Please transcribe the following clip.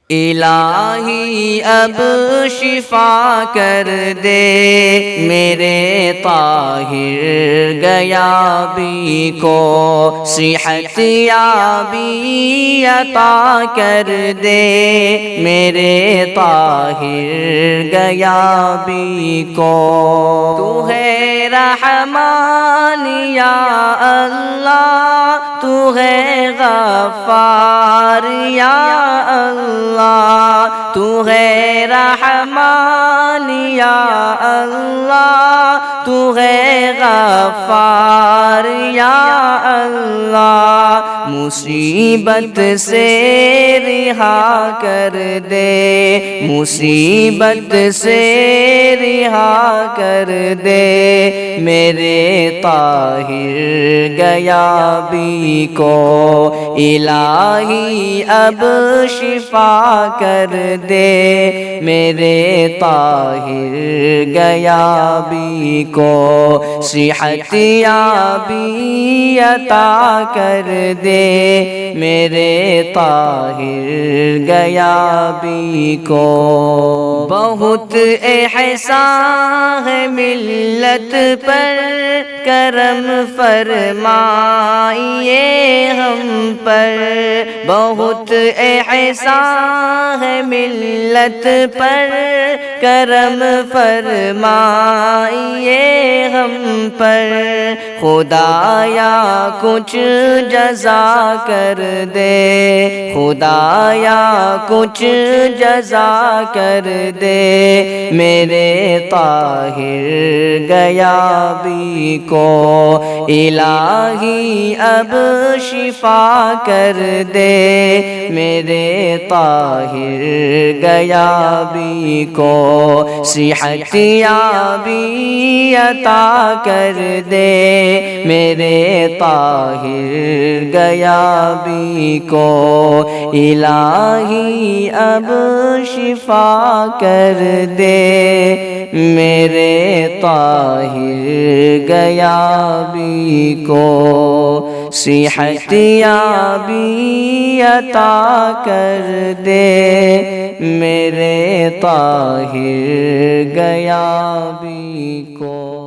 الہی اب شفا کر دے میرے طاہر غیابی کو، صحت یابی عطا کر دے میرے طاہر غیابی کو۔ تو ہے رحمان یا اللہ، تو ہے غفار یا اللہ، تو ہے رحمان یا اللہ، تو ہے غفار یا اللہ، مصیبت سے رہا کر دے، مصیبت سے رہا کر دے میرے طاہر غیابی کو۔ الہی اب شفا کر دے میرے طاہر غیابی کو، صحت یابی عطا کر دے میرے طاہر غیابی کو۔ بہت احسان ہے ملت پر، کرم فرمائیے ہم پر، بہت احسان ہے ملت پر، کرم فرمائیے ہم پر، خدایا کچھ جزا کر دے، خدایا کچھ جزا کر دے میرے طاہر غیابی کو۔ الہی اب شفا کر دے میرے طاہر غیابی کو، صحت یابی عطا کر دے میرے طاہر غیابی کو۔ الہی اب شفا کر دے میرے طاہر غیابی کو، صحت یابی عطا کر دے میرے طاہر غیابی کو۔